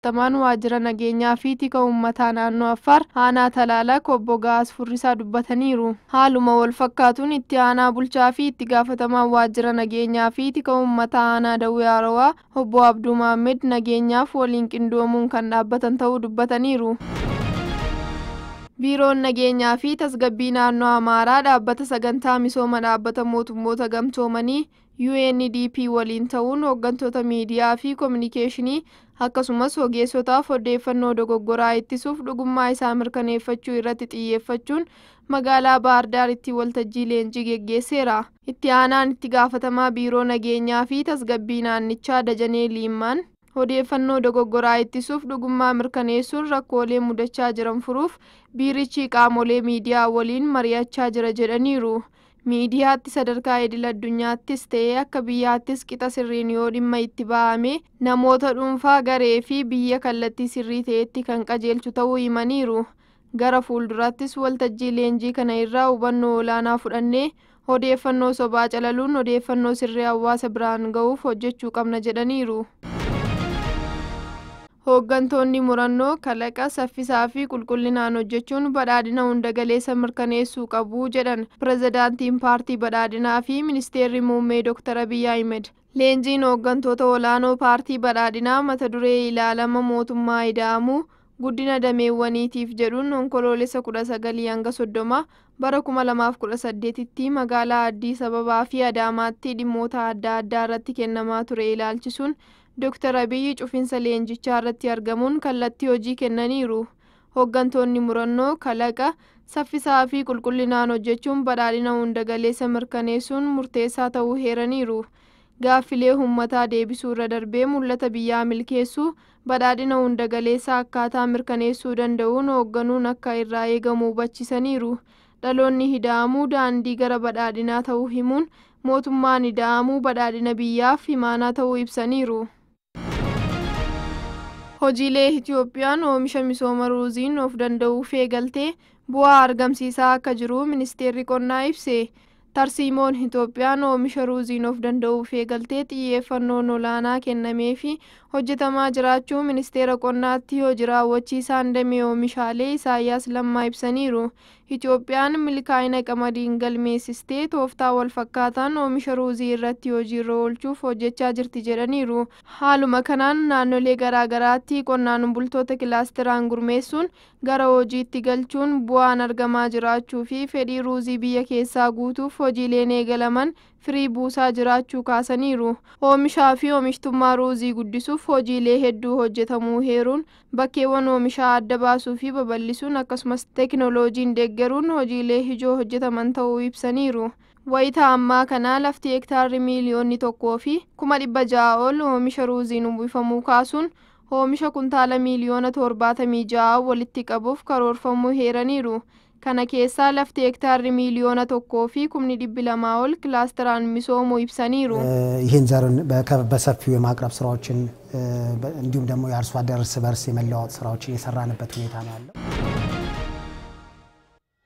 gaafatamaan waajjira nageenyaa fi tika uummataa naannoo Affaar aanaa Talaalaa obbo Gaas Furrisaa dubbataniiru. Haaluma wal fakkaatuun itti aanaa bulchaa fi itti gaafatamaan waajjira nageenyaa fi tika uummataa aanaa Dawwee Arawaa obbo Abduu Mahammed nageenyaaf waliin qindoomuun kan dhaabbatan ta'uu dubbataniiru. Biiroon nageenyaa fi tasgabbii naannoo Amaaraa dhaabbata sagantaa misooma dhaabbata mootummoota gamtoomanii UNDP waliin ta'uun hooggantoota miidiyaa fi kominikeeshinii akkasumas ogeessotaaf odeeffannoo dogoggoraa ittisuuf dhugummaa isaa mirkaneeffachuu irratti xiyyeeffachuun magaalaa Baahir Daaritti waltajjii leenjii geggeesseera. Itti aanaan itti gaafatamaa biiroo nageenyaa fi tasgabbii naannichaa Dajanee Liimmaan odeeffannoo dogoggoraa ittisuuf dhugummaa mirkaneessuun rakkoolee mudachaa jiran furuuf biirichi qaamolee miidiyaa waliin mari'achaa jira jedhaniiru. Miidiyaatti sadarkaa idil addunyaattis ta'ee akka biyyaattis qixa sirriin yoo dhimma itti ba'ame namoota dhuunfaa garee fi biyya kallattii sirrii ta'etti kan qajeelchu ta'uu himaniiru. Gara fuulduraattis waltajjii leenjii kana irraa hubannoo olaanaa fudhannee odeeffannoo sobaa calaluun odeeffannoo sirrii hawaasa biraan ga'uuf hojjechuu qabna jedhaniiru. Hooggantoonni murannoo kalaqa saffisaa fi qulqullinaan hojjechuun badhaadhina hunda galeessa mirkaneessuu qabu jedhan pirezidaantiin paartii badhaadhinaa fi ministeerri muummee Dr. Abiy Ahmed. Leenjiin hooggantoota olaanoo paartii badhaadhinaa mata duree ilaalama mootummaa ida'amuu guddina dameewwaniitiif jedhuun onkoloolessa 19 hanga 30 bara 2018tti magaalaa Addis Ababaa fi Adaamaatti dhimmoota adda addaa irratti kennamaa ture ilaalchisuun Dr. Abiy cufinsa leenjichaa irratti argamuun kallattii hojii kennaniiru. Hooggantoonni murannoo kalaqa saffisaa fi qulqullinaan hojjechuun badhaadhina hunda galeessa mirkaneessuun murteessaa ta'uu heeraniiru. Gaaffilee uummataa deebisuu irra darbee mul'ata biyyaa milkeessuu badhaadhina hunda galeessa akkaataa mirkaneessuu danda'uun hoogganuun akka irraa eegamu hubachiisaniiru. Dhaloonni ida'amuu daandii gara badhaadhinaa ta'uu himuun mootummaan ida'amuu badhaadhina biyyaaf imaanaa ta'uu ibsaniiru. Hojiilee Itiyoophiyaan oomisha misooma ruuziin of danda'uuf eegaltee bu'aa argamsiisaa akka jiru ministeerri qonnaa ibse. Tarsiimoon Itiyoophiyaan oomisha ruuziin of danda'uuf eegaltee xiyyeeffannoon olaanaa kennamee fi hojjetamaa jiraachuu ministeera qonnaatti hojii raawwachiisaan damee oomishaalee Isaayyaas Lammaa ibsaniiru. Itiyoophiyaan milkaa'ina qamadiin galmeessistee tooftaa wal fakkaataan oomisha ruuzii irratti hojiirra oolchuuf hojjechaa jirti jedhaniiru. Haaluma kanaan naannolee garaagaraatti qonnaan bultoota kilaasteraan gurmeessuun gara hojiitti galchuun bu'aan argamaa jiraachuu fi fedhii ruuzii biyya keessaa guutuuf hojiileen eegalaman firii buusaa jiraachuu kaasaniiru. Oomishaa fi oomishtummaa ruuzii guddisuuf hojiilee hedduu hojjetamuu heeruun bakkeewwan oomishaa adda baasuu fi babal'isuun akkasumas teekinooloojiin deeggaruun hojiilee ijoo hojjetaman ta'uu ibsaniiru. Wayita ammaa kana lafti hektaarri miiliyoonni 1 fi 600 ol oomisha ruuziin uwwifamuu kaasuun oomisha kuntaala miiliyoona 76 walitti qabuuf karoorfamuu heeraniiru. Kana keessaa lafti hektaarri miiliyoona 1 fi 200 ol kilaasteraan misoomuu ibsaniiru. ይህን ዘርን በሰፊው የማቅረብ ስራዎችን እንዲሁም ደግሞ የአርሶ አደር እርስ በርስ የመለዋወጥ ስራዎችን የሰራንበት ሁኔታ ነው ያለው።